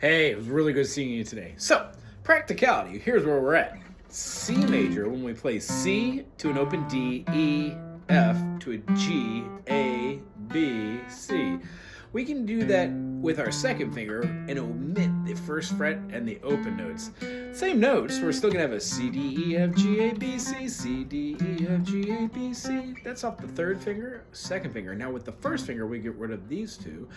Hey, it was really good seeing you today. So, practicality, here's where we're at. C major, when we play C to an open D, E, F to a G, A, B, C. We can do that with our second finger and omit the first fret and the open notes. Same notes, we're still gonna have a C, D, E, F, G, A, B, C, C, D, E, F, G, A, B, C. That's off the third finger, second finger. Now with the first finger, we get rid of these two.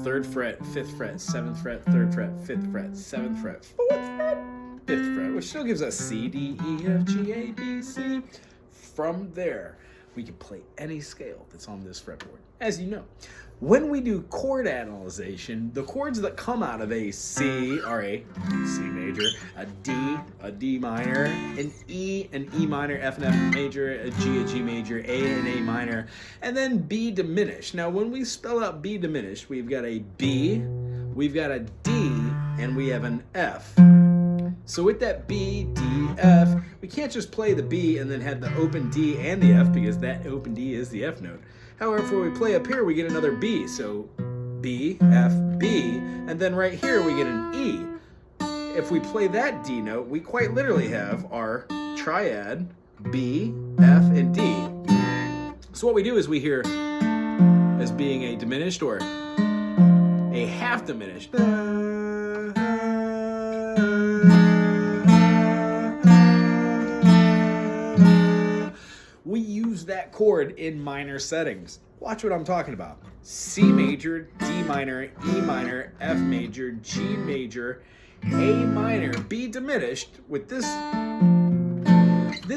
Third fret, fifth fret, seventh fret, third fret, fifth fret, seventh fret, fourth fret, fifth fret, which still gives us C, D, E, F, G, A, B, C. From there, we can play any scale that's on this fretboard, as you know. When we do chord analyzation, the chords that come out of a C are a C major, a D minor, an E minor, F and F major, a G major, A and A minor, and then B diminished. Now, when we spell out B diminished, we've got a B, we've got a D, and we have an F. So with that B, D, F, we can't just play the B and then have the open D and the F because that open D is the F note. However, when we play up here, we get another B. So B, F, B, and then right here we get an E. If we play that D note, we quite literally have our triad B, F, and D. So what we do is we hear as being a diminished or a half diminished. We use that chord in minor settings. Watch what I'm talking about. C major, D minor, E minor, F major, G major, A minor, B diminished. With this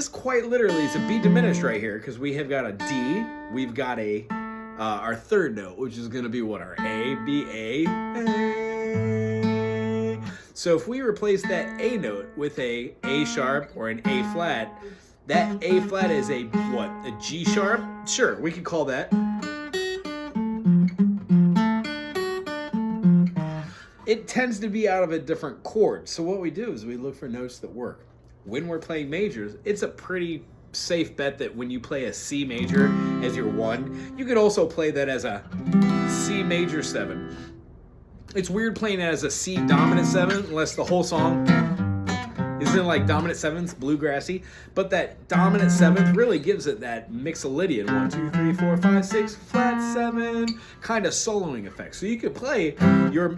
quite literally is a B diminished right here because we have got a D, we've got a our third note, which is going to be what, our A, B, A. So if we replace that A note with a A sharp or an A flat, that A flat is a what? A G sharp? Sure, we could call that. It tends to be out of a different chord. So what we do is we look for notes that work. When we're playing majors, it's a pretty safe bet that when you play a C major as your one, you could also play that as a C major 7. It's weird playing it as a C dominant 7 unless the whole song isn't like dominant 7th, bluegrassy, but that dominant 7th really gives it that mixolydian 1, 2, 3, 4, 5, 6, flat 7 kind of soloing effect. So you could play your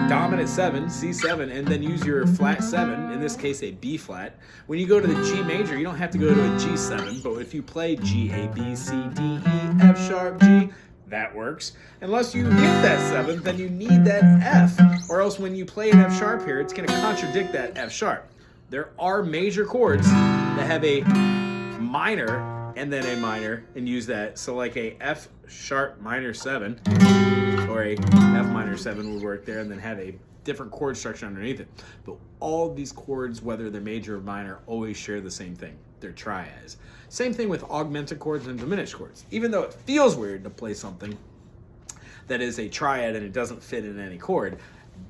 dominant 7, C7, and then use your flat 7, in this case a B flat. When you go to the G major, you don't have to go to a G7, but if you play G, A, B, C, D, E, F sharp, G, that works. Unless you hit that 7th, then you need that F, or else when you play an F sharp here, it's going to contradict that F sharp. There are major chords that have a minor and then a minor and use that. So like a F sharp minor 7 or a F minor 7 would work there and then have a different chord structure underneath it. But all of these chords, whether they're major or minor, always share the same thing. They're triads. Same thing with augmented chords and diminished chords. Even though it feels weird to play something that is a triad and it doesn't fit in any chord,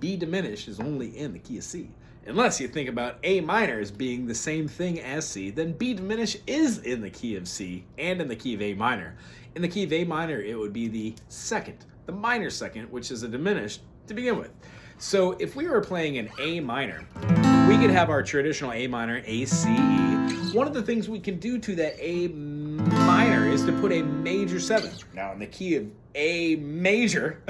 B diminished is only in the key of C. Unless you think about A minor as being the same thing as C, then B diminished is in the key of C and in the key of A minor. In the key of A minor, it would be the second, the minor second, which is a diminished to begin with. So if we were playing an A minor, we could have our traditional A minor, A, C, E. One of the things we can do to that A minor is to put a major 7. Now in the key of A major,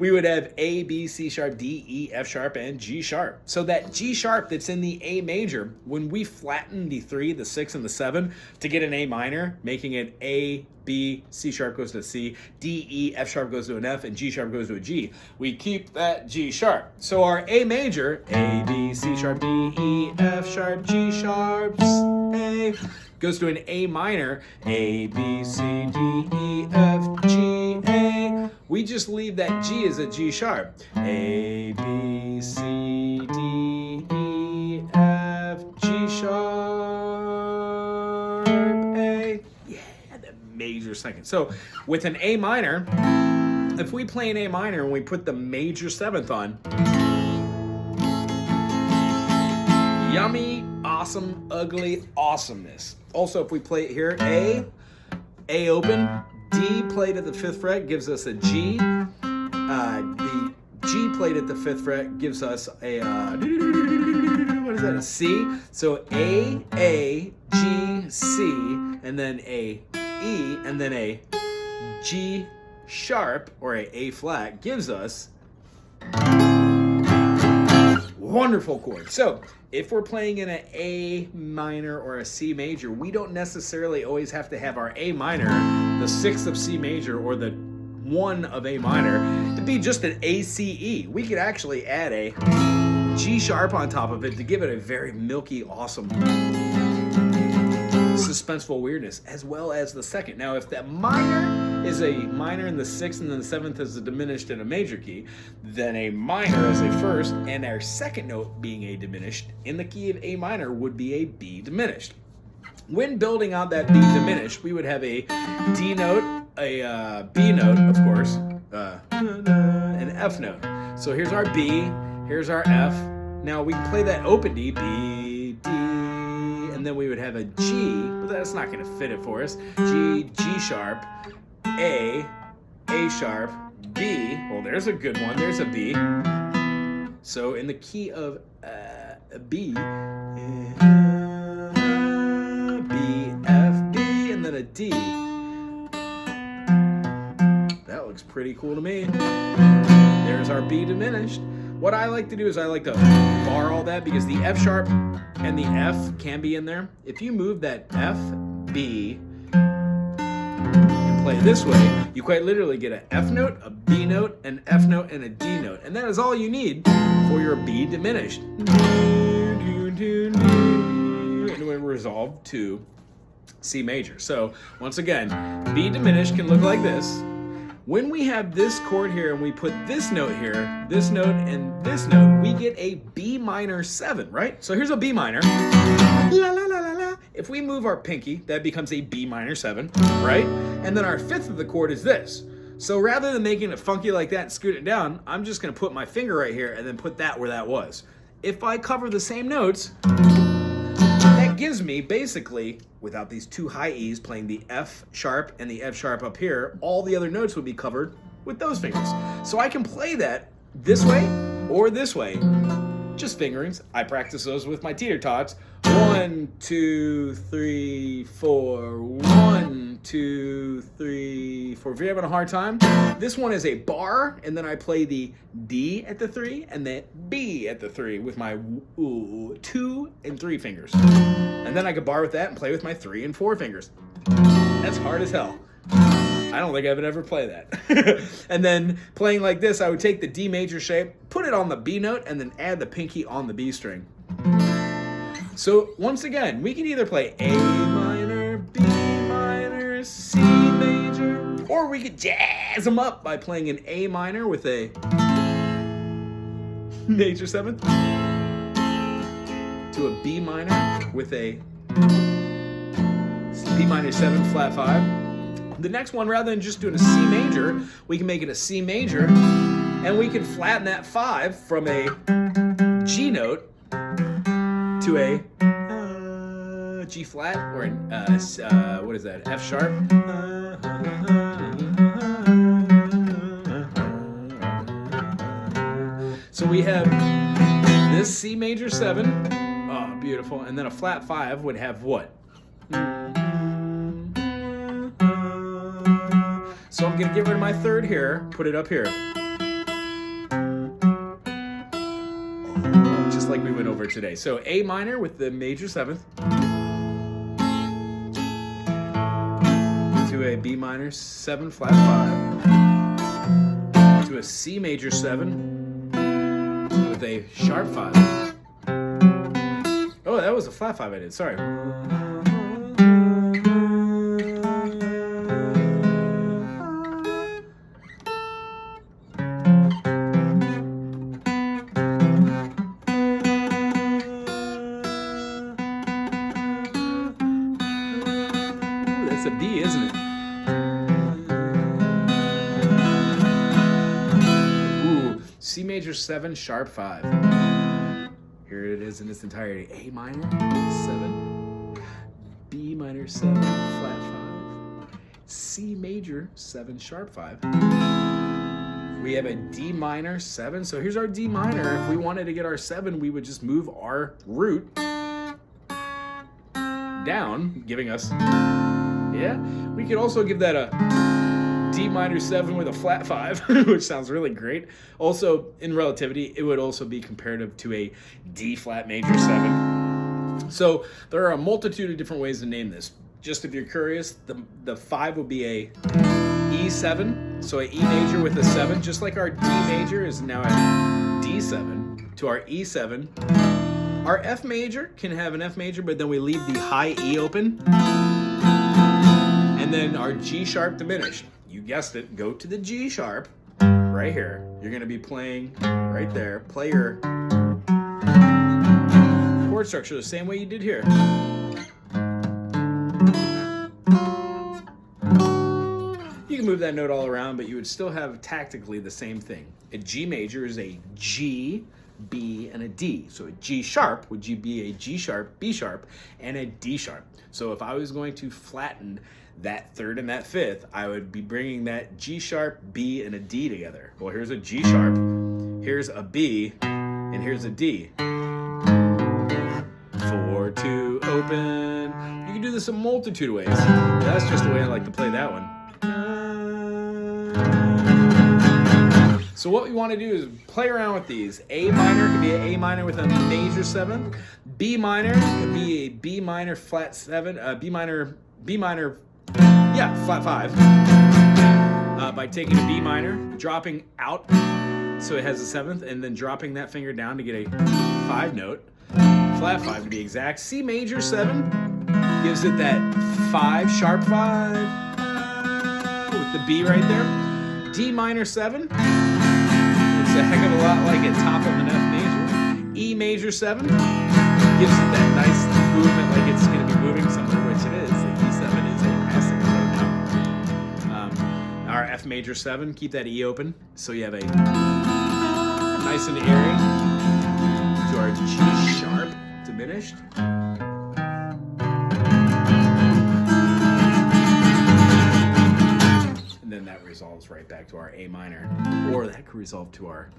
we would have A, B, C sharp, D, E, F sharp, and G sharp. So that G sharp that's in the A major, when we flatten the 3, the 6, and the 7 to get an A minor, making it A, B, C sharp goes to C, D, E, F sharp goes to an F, and G sharp goes to a G. We keep that G sharp. So our A major, A, B, C sharp, D, E, F sharp, G sharps, A, goes to an A minor, A, B, C, D, E, F, G, A. We just leave that G as a G sharp. A, B, C, D, E, F, G sharp, A. Yeah, the major second. So with an A minor, if we play an A minor and we put the major 7th on, yummy, awesome, ugly, awesomeness. Also, if we play it here, A open, D played at the 5th fret gives us a G. The G played at the 5th fret gives us a, what is that, a C? So A, G, C, and then a E, and then a G sharp, or a flat, gives us wonderful chord. So if we're playing in an A minor or a C major, we don't necessarily always have to have our A minor, the 6th of C major, or the 1 of A minor to be just an ACE. We could actually add a G sharp on top of it to give it a very milky, awesome, suspenseful weirdness, as well as the 2nd. Now, if that minor is a minor in the 6th and then the 7th is a diminished in a major key, then a minor as a 1st and our 2nd note being a diminished in the key of A minor would be a B diminished. When building out that B diminished, we would have a D note, a B note, of course, an F note. So here's our B, here's our F. Now we can play that open D, B, D, and then we would have a G, but that's not going to fit it for us. G, G sharp, A sharp, B. Well, there's a good one. There's a B. So in the key of B, B, F, B, and then a D. That looks pretty cool to me. There's our B diminished. What I like to do is I like to bar all that because the F sharp and the F can be in there. If you move that F, B, and play this way, you quite literally get an F note, a B note, an F note, and a D note. And that is all you need for your B diminished. And we resolve to C major. So once again, B diminished can look like this. When we have this chord here and we put this note here, this note and this note, we get a B minor 7, right? So here's a B minor. La, la, la, la, la. If we move our pinky, that becomes a B minor 7, right? And then our 5th of the chord is this. So rather than making it funky like that and scoot it down, I'm just gonna put my finger right here and then put that where that was. If I cover the same notes, that gives me basically, without these 2 high E's, playing the F sharp and the F sharp up here, all the other notes would be covered with those fingers. So I can play that this way or this way, just fingerings. I practice those with my teeter tots. 1, 2, 3, 4, 1, 2, 3, 4. If you're having a hard time, this one is a bar, and then I play the D at the 3 and the B at the 3 with my 2 and 3 fingers. And then I could bar with that and play with my 3 and 4 fingers. That's hard as hell. I don't think I would ever play that. And then playing like this, I would take the D major shape, put it on the B note, and then add the pinky on the B string. So once again, we can either play A minor, B minor, C major, or we could jazz them up by playing an A minor with a major 7th to a B minor with a B minor 7 flat 5. The next one, rather than just doing a C major, we can make it a C major, and we can flatten that 5 from a G note to a G flat, or an, what is that, F sharp. So we have this C major 7, oh, beautiful, and then a flat 5 would have what? So I'm going to get rid of my 3rd here, put it up here. Just like we went over today. So A minor with the major 7th to a B minor 7 flat 5 to a C major 7 with a sharp 5. Oh, that was a flat 5 I did, sorry. A B, isn't it? Ooh, C major 7, sharp 5. Here it is in its entirety. A minor 7, B minor 7, flat 5, C major 7, sharp 5, We have a D minor 7. So here's our D minor. If we wanted to get our 7, we would just move our root down, giving us, yeah. We could also give that a D minor 7 with a flat 5, which sounds really great. Also, in relativity, it would also be comparative to a D flat major 7. So there are a multitude of different ways to name this. Just if you're curious, the 5 would be a E7, so an E major with a 7, just like our D major is now a D7 to our E7. Our F major can have an F major, but then we leave the high E open. And then our G sharp diminished. You guessed it, go to the G sharp right here. You're gonna be playing right there. Play your chord structure the same way you did here. You can move that note all around, but you would still have tactically the same thing. A G major is a G, B, and a D. So a G sharp would be a G sharp, B sharp, and a D sharp. So if I was going to flatten that 3rd and that 5th, I would be bringing that G sharp, B, and a D together. Well, here's a G sharp, here's a B, and here's a D. 4, 2, open. You can do this a multitude of ways. That's just the way I like to play that one. So what we want to do is play around with these. A minor could be an A minor with a major 7. B minor could be a B minor flat 7. B minor, flat 5. By taking a B minor, dropping out so it has a 7th, and then dropping that finger down to get a 5 note. Flat 5 to be exact. C major 7 gives it that 5, sharp 5 with the B right there. D minor 7, it's a heck of a lot like a top of an F major. E major 7 gives it that nice movement like it's going to be moving somewhere, which it is. The E7 is a passing note now. Our F major 7, keep that E open so you have a nice and airy. To our G sharp diminished. And then that resolves right back to our A minor, or that could resolve to our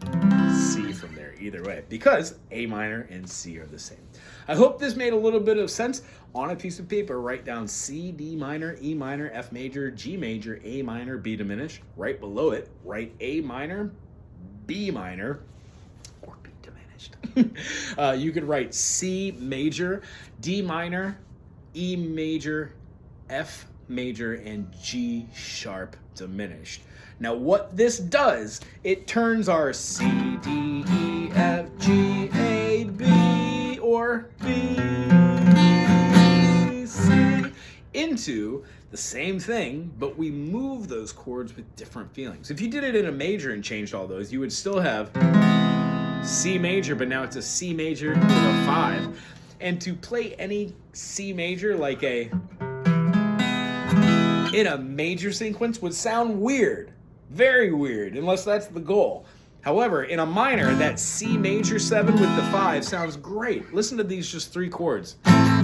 C from there, either way, because A minor and C are the same. I hope this made a little bit of sense. On a piece of paper, write down C, D minor, E minor, F major, G major, A minor, B diminished. Right below it, write A minor, B minor, or B diminished. You could write C major, D minor, E major, F major, and G sharp diminished. Now what this does, it turns our C, D, E, F, G, A, B, or B, C into the same thing, but we move those chords with different feelings. If you did it in a major and changed all those, you would still have C major, but now it's a C major with a 5. And to play any C major like in a major sequence would sound weird, very weird, unless that's the goal. However, in a minor, that C major 7 with the 5 sounds great. Listen to these just 3 chords. A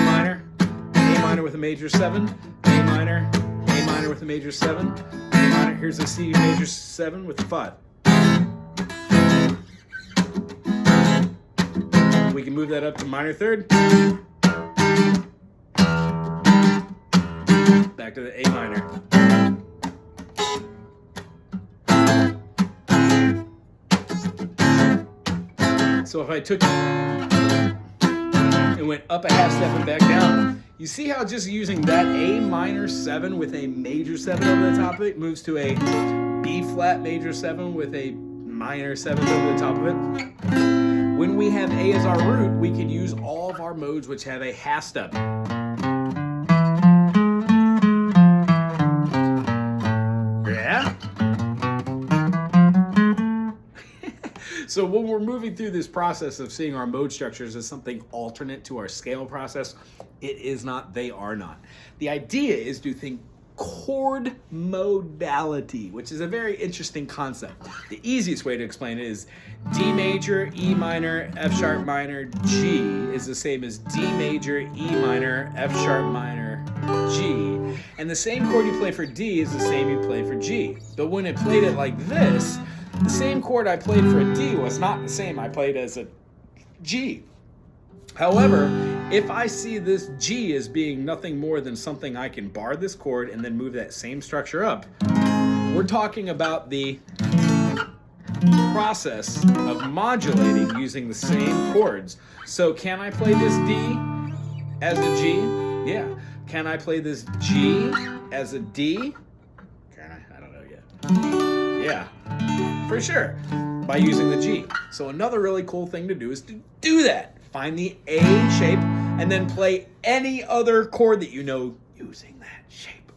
minor with a major 7, A minor with a major 7, A minor, here's a C major 7 with the 5. We can move that up to minor 3rd. Back to the A minor. So if I took and went up a half step and back down, you see how just using that A minor 7 with a major 7 over the top of it moves to a B flat major 7 with a minor 7 over the top of it. When we have A as our root, we can use all of our modes which have a half step. So when we're moving through this process of seeing our mode structures as something alternate to our scale process, it is not, they are not. The idea is to think chord modality, which is a very interesting concept. The easiest way to explain it is D major, E minor, F sharp minor, G is the same as D major, E minor, F sharp minor, G. And the same chord you play for D is the same you play for G. But when I played it like this, the same chord I played for a D was not the same I played as a G. However, if I see this G as being nothing more than something I can bar this chord and then move that same structure up, we're talking about the process of modulating using the same chords. So can I play this D as a G? Yeah. Can I play this G as a D? Can I? I don't know yet. Yeah, for sure, by using the G. So another really cool thing to do is to do that. Find the A shape and then play any other chord that you know using that shape.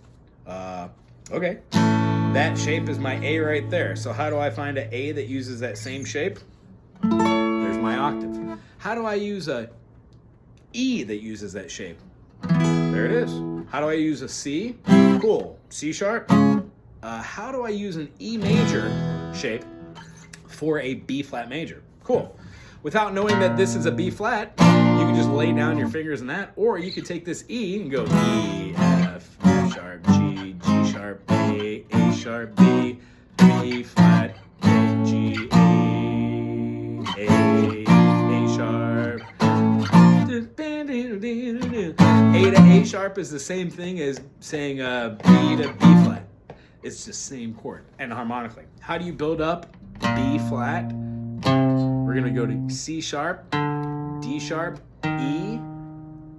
Okay, that shape is my A right there. So how do I find an A that uses that same shape? There's my octave. How do I use a E that uses that shape? There it is. How do I use a C? Cool. C sharp. How do I use an E major shape for a B flat major? Cool. Without knowing that this is a B flat, you can just lay down your fingers in that, or you could take this E and go E, F, F sharp, G, G sharp, A sharp, B, B flat, G, A sharp. A to A sharp is the same thing as saying B to B flat. It's the same chord, and harmonically. How do you build up B flat? We're gonna go to C sharp, D sharp, E.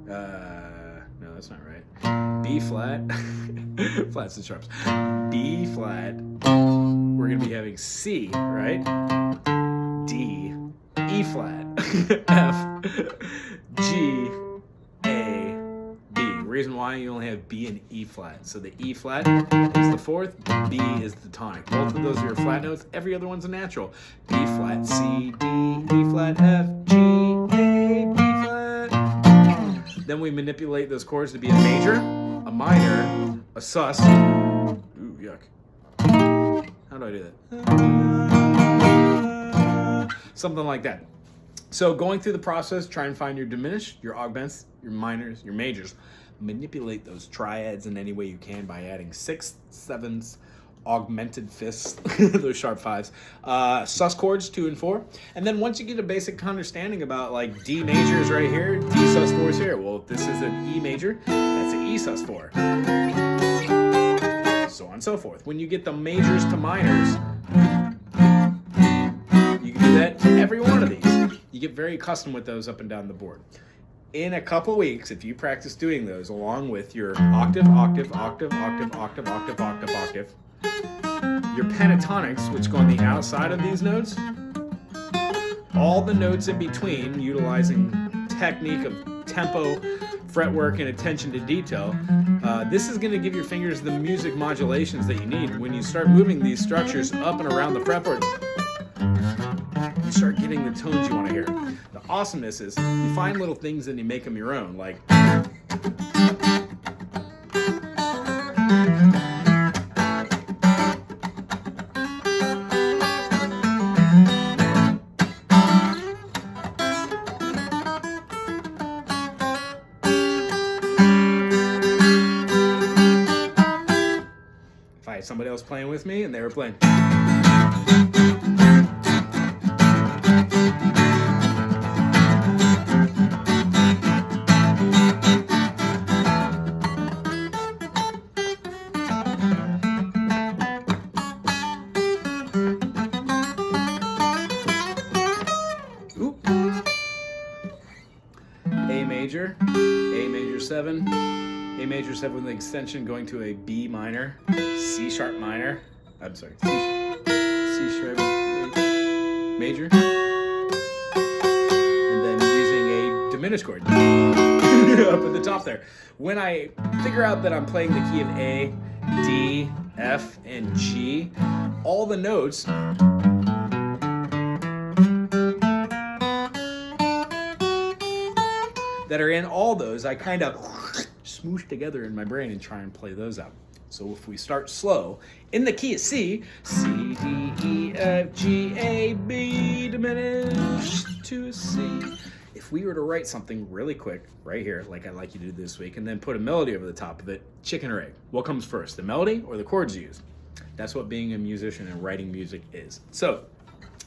No, that's not right. B flat, flats and sharps. B flat. We're gonna be having C, right? D, E flat, F, G, A, B. Reason why you only have B and E flat. So the E flat is the fourth, B is the tonic. Both of those are your flat notes. Every other one's a natural. B flat, C, D, E flat, F, G, A, B flat. Then we manipulate those chords to be a major, a minor, a sus. Ooh, yuck. How do I do that? Something like that. So going through the process, try and find your diminished, your augments, your minors, your majors. Manipulate those triads in any way you can by adding sixths, sevenths, augmented fifths, those sharp fives, sus chords 2 and 4. And then once you get a basic understanding about like D major is right here, D sus 4 is here. Well, if this is an E major, that's an E sus 4. So on and so forth. When you get the majors to minors, you can do that to every one of these. You get very accustomed with those up and down the board. In a couple weeks, if you practice doing those along with your octave, octave, octave, octave, octave, octave, octave, octave, your pentatonics, which go on the outside of these notes, all the notes in between, utilizing technique of tempo, fretwork, and attention to detail, this is going to give your fingers the music modulations that you need. When you start moving these structures up and around the fretboard, you start getting the tones you want to hear. The awesomeness is you find little things and you make them your own, like if I had somebody else playing with me and they were playing. A major 7, A major 7 with an extension going to a B minor, C sharp minor, I'm sorry, C sharp major, and then using a diminished chord up at the top there. When I figure out that I'm playing the key of A, D, F, and G, all the notes that are in all those, I kind of smoosh together in my brain and try and play those out. So if we start slow, in the key of C, C, D, E, F, G, A, B, diminished to a C. If we were to write something really quick right here, like I'd like you to do this week, and then put a melody over the top of it, chicken or egg, what comes first, the melody or the chords used? That's what being a musician and writing music is. So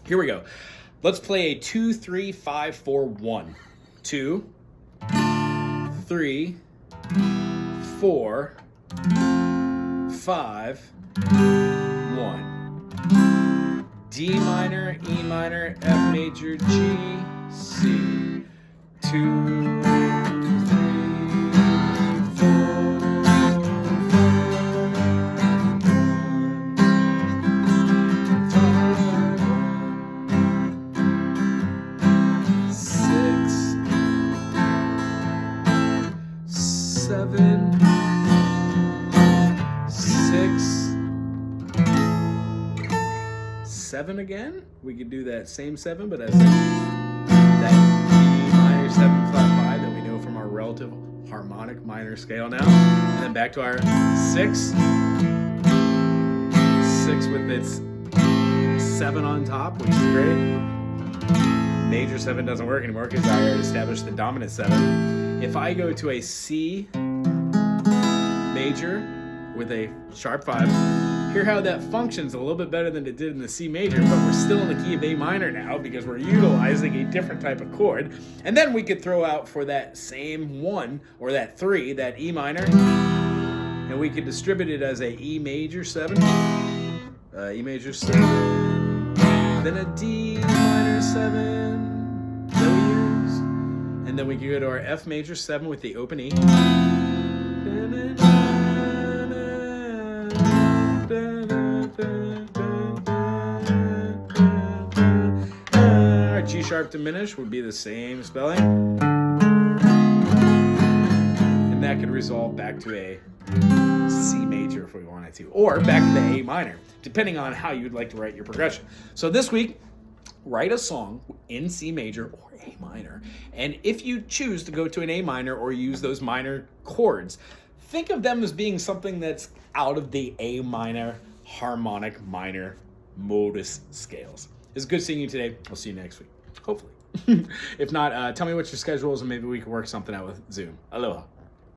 here we go. Let's play a 2, 3, 5, 4, 1. 2, 3, 4, 5, 1. D minor, E minor, F major, G, C. 2, 3, 4, 7, 6, 7 again. We could do that same 7, but as that E minor 7 flat 5 that we know from our relative harmonic minor scale now. And then back to our 6. 6 with its 7 on top, which is great. Major 7 doesn't work anymore because I already established the dominant 7. If I go to a C major with a sharp 5, hear how that functions a little bit better than it did in the C major, but we're still in the key of A minor now because we're utilizing a different type of chord. And then we could throw out for that same 1 or that 3, that E minor, and we could distribute it as a E major 7, E major 7, then a D minor 7 that we use, and then we can go to our F major 7 with the open E. Our G sharp diminished would be the same spelling, and that could resolve back to a C major if we wanted to, or back to the A minor, depending on how you'd like to write your progression. So this week, write a song in C major or A minor, and if you choose to go to an A minor or use those minor chords, think of them as being something that's out of the A minor harmonic minor modus scales. It's good seeing you today. I'll see you next week, hopefully. If not, tell me what your schedule is and maybe we can work something out with Zoom. Aloha.